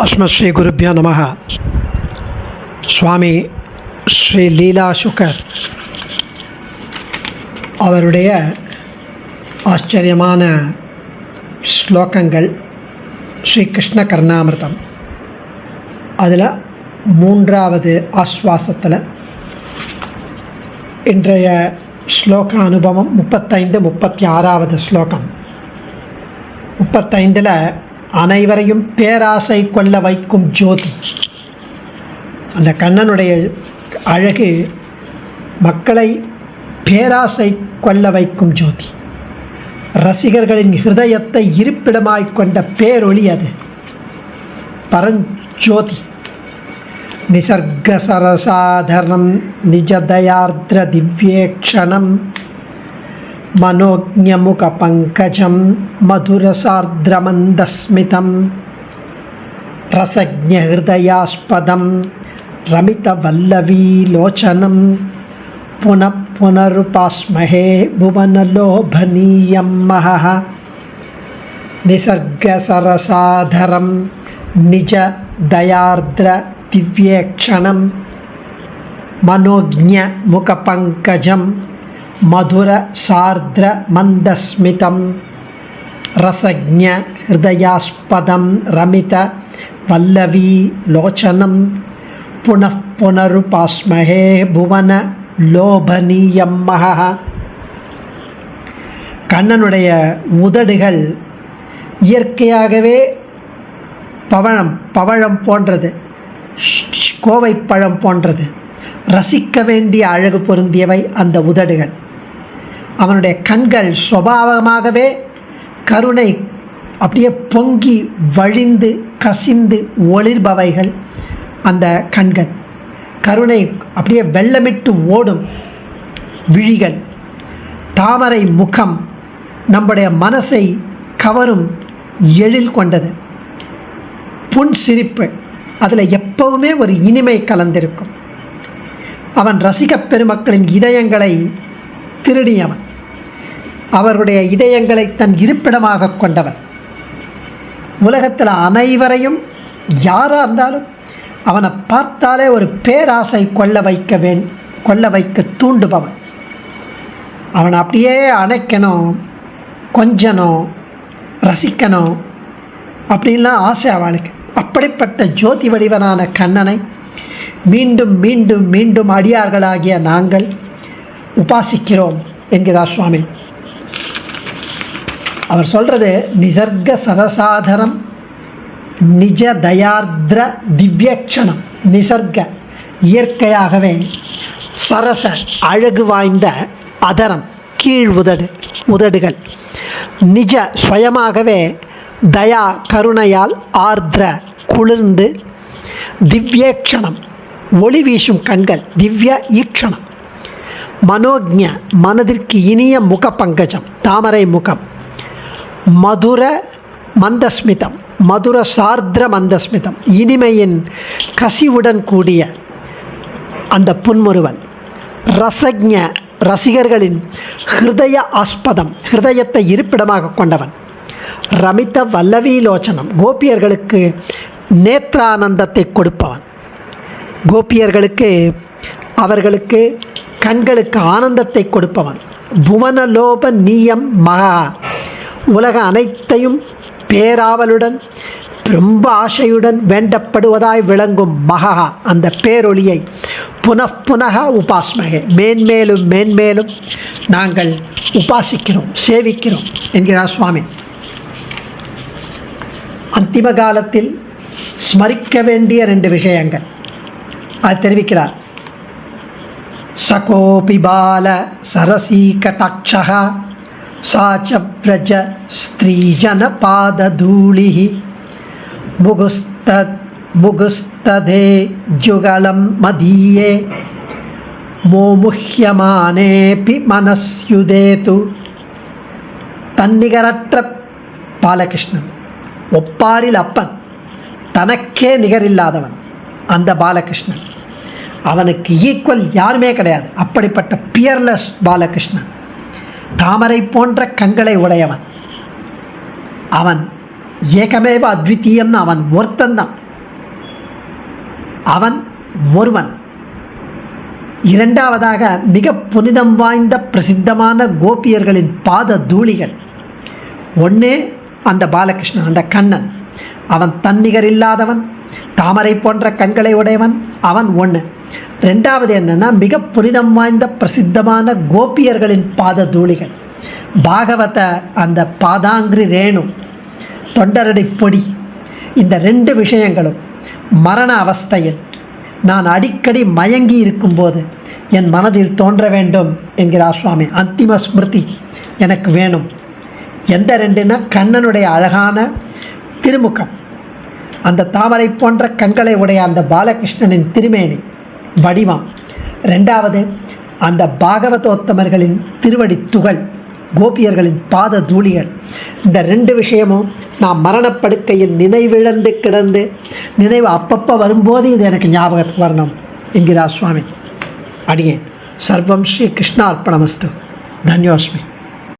அஸ்மத் ஸ்ரீ குருபியோ நமஹ. சுவாமி ஸ்ரீ லீலா சுகர் அவருடைய ஆச்சரியமான ஸ்லோகங்கள் ஸ்ரீ கிருஷ்ண கர்ணாமிர்தம். அதில் 3வது ஆஸ்வாசத்தில் இன்றைய ஸ்லோக அனுபவம் 35-36வது ஸ்லோகம். 35ல் அனைவரையும் பேராசை கொள்ள வைக்கும் ஜோதி. அந்த கண்ணனுடைய அழகு மக்களை பேராசை கொள்ள வைக்கும் ஜோதி. ரசிகர்களின் ஹிருதயத்தை இருப்பிடமாய் கொண்ட பேரொளி அது. பரஞ்சோதி. நிசர்க சரசாதரம் நிஜதயார்த்ர திவ்யேக்ஷணம் மனோஜமுக பங்கஜம் மதுரசார்திரமந்தஸ்மிதம் ரசஜ்ஞஹிருதயாஸ்பதம் ரமிதவல்லவீலோச்சனம் புனருபாஸ்மஹே புவனலோபனீயம் மஹः. நிசர்கசரசாதரம் நிஜதயார்த்ர திவ்யேக்ஷணம் மனோஜமுகபங்கஜம் மதுர சார்திர மந்தஸ்மிதம் ரசஜ்ஞ ஹிருதயாஸ்பதம் ரமித வல்லவி லோச்சனம் புனருபாஸ்மஹே புவன லோபனீயம் மஹः. கண்ணனுடைய உதடுகள் இயற்கையாகவே பவழம் போன்றது, கோவைப்பழம் போன்றது. ரசிக்க வேண்டிய அழகு பொருந்தியவை அந்த உதடுகள். அவனுடைய கண்கள் சுபாவமாகவே கருணை அப்படியே பொங்கி வழிந்து கசிந்து ஒளிர்பவைகள். அந்த கண்கள் கருணை அப்படியே வெள்ளமிட்டு ஓடும் விழிகள். தாமரை முகம் நம்முடைய மனசை கவரும் எழில் கொண்டது. புன் சிரிப்பு, அதில் எப்பவுமே ஒரு இனிமை கலந்திருக்கும். அவன் ரசிக பெருமக்களின் இதயங்களை திருடியவன். அவருடைய இதயங்களை தன் இருப்பிடமாக கொண்டவன். உலகத்தில் அனைவரையும் யாராக இருந்தாலும் அவனை பார்த்தாலே ஒரு பேராசை கொள்ள வைக்க தூண்டுபவன். அவனை அப்படியே அணைக்கணும், கொஞ்சணும், ரசிக்கணும் அப்படின்லாம் ஆசை அவளுக்கு. அப்படிப்பட்ட ஜோதி வடிவனான கண்ணனை மீண்டும் மீண்டும் மீண்டும் அடியார்களாகிய நாங்கள் உபாசிக்கிறோம் என்கிறார் சுவாமி. அவர் சொல்கிறது நிசர்க சரசாதரம் நிஜ தயார்த்ர திவ்யக்ஷணம். நிசர்க இயற்கையாகவே, சரச அழகு வாய்ந்த அதரம் கீழ் உதடுகள், நிஜ சுயமாகவே தயா கருணையால் ஆர்திர குளிர்ந்து, திவ்யேக்ஷணம் ஒளி வீசும் கண்கள், திவ்ய ஈக்ஷணம், மனோஜ்ஞ மனதிற்கு இனிய முக பங்கஜம் தாமரை முகம், மதுர மந்தஸ்மிதம் மதுர சார்திர மந்தஸ்மிதம் இனிமையின் கசிவுடன் கூடிய அந்த புன்முறுவல், ரசஜ்ஞ ரசிகர்களின் ஹிருதய ஆஸ்பதம் ஹிருதயத்தை இருப்பிடமாக கொண்டவன், ரமித வல்லவீலோச்சனம் கோபியர்களுக்கு நேத்ரானந்தத்தை கொடுப்பவன். கோபியர்களுக்கு அவர்களுக்கு கண்களுக்கு ஆனந்தத்தை கொடுப்பவன். புவனலோப நீயம் மகா உலக அனைத்தையும் பேராவலுடன் ரொம்ப ஆசையுடன் வேண்டப்படுவதாய் விளங்கும் மகா அந்த பேரொளியை புனః உபாஸ்மகே மேன்மேலும் மேன்மேலும் நாங்கள் உபாசிக்கிறோம், சேவிக்கிறோம் என்கிறார் சுவாமி. அந்திம காலத்தில் ஸ்மரிக்க வேண்டிய 2 விஷயங்கள் அது தெரிவிக்கிறார். சகோபி பால சரசீ கடாட்சः சாச்சவ்ரஜ ஸ்திரீஜன பாததூளி முகுஸ்ததே ஜுகலம் மதீயே மோமுஹ்யமானேபி மனஸ்யுதேது. தன்னிகரற்ற பாலகிருஷ்ணன், ஒப்பாரில் அப்பன், தனக்கே நிகரில்லாதவன் அந்த பாலகிருஷ்ணன். அவனுக்கு ஈக்குவல் யாருமே கிடையாது. அப்படிப்பட்ட பியர்லெஸ் பாலகிருஷ்ணன், தாமரை போன்ற கண்களை உடையவன். அவன் ஏகமேவ அத்விதீயம்னு அவன் ஒருத்தந்தான். அவன் ஒருவன். இரண்டாவதாக மிக புனிதம் வாய்ந்த பிரசித்தமான கோபியர்களின் பாத தூளிகள். ஒன்னே அந்த பாலகிருஷ்ணன், அந்த கண்ணன், அவன் தன்னிகர் இல்லாதவன், தாமரை போன்ற கண்களை உடையவன், அவன் ஒன்று. ரெண்டாவது என்னன்னா, மிக புனிதம் வாய்ந்த பிரசித்தமான கோபியர்களின் பாத தூளிகள். பாகவத அந்த பாதாங்கிரி ரேணு, தொண்டரடி பொடி, இந்த ரெண்டு விஷயங்களும் மரண அவஸ்தையில் நான் அடிக்கடி மயங்கி இருக்கும்போது என் மனதில் தோன்ற வேண்டும் என்கிறார் சுவாமி. அந்திம ஸ்மிருதி எனக்கு வேணும். எந்த ரெண்டுன்னா, கண்ணனுடைய அழகான திருமுகம், அந்த தாமரை போன்ற கண்களை உடைய அந்த பாலகிருஷ்ணனின் திருமேனி வடிவம். ரெண்டாவது அந்த பாகவதோத்தமர்களின் திருவடி துகள், கோபியர்களின் பாத தூளிகள். இந்த ரெண்டு விஷயமும் நான் மரணப்படுக்கையில் நினைவிழந்து கிடந்து நினைவு அப்பப்போ வரும்போது இது எனக்கு ஞாபகத்துக்கு வரணும் என்கிறார் சுவாமி. அடியேன். சர்வம் ஸ்ரீ கிருஷ்ணார்ப்பணமஸ்து. தன்யோஸ்மி.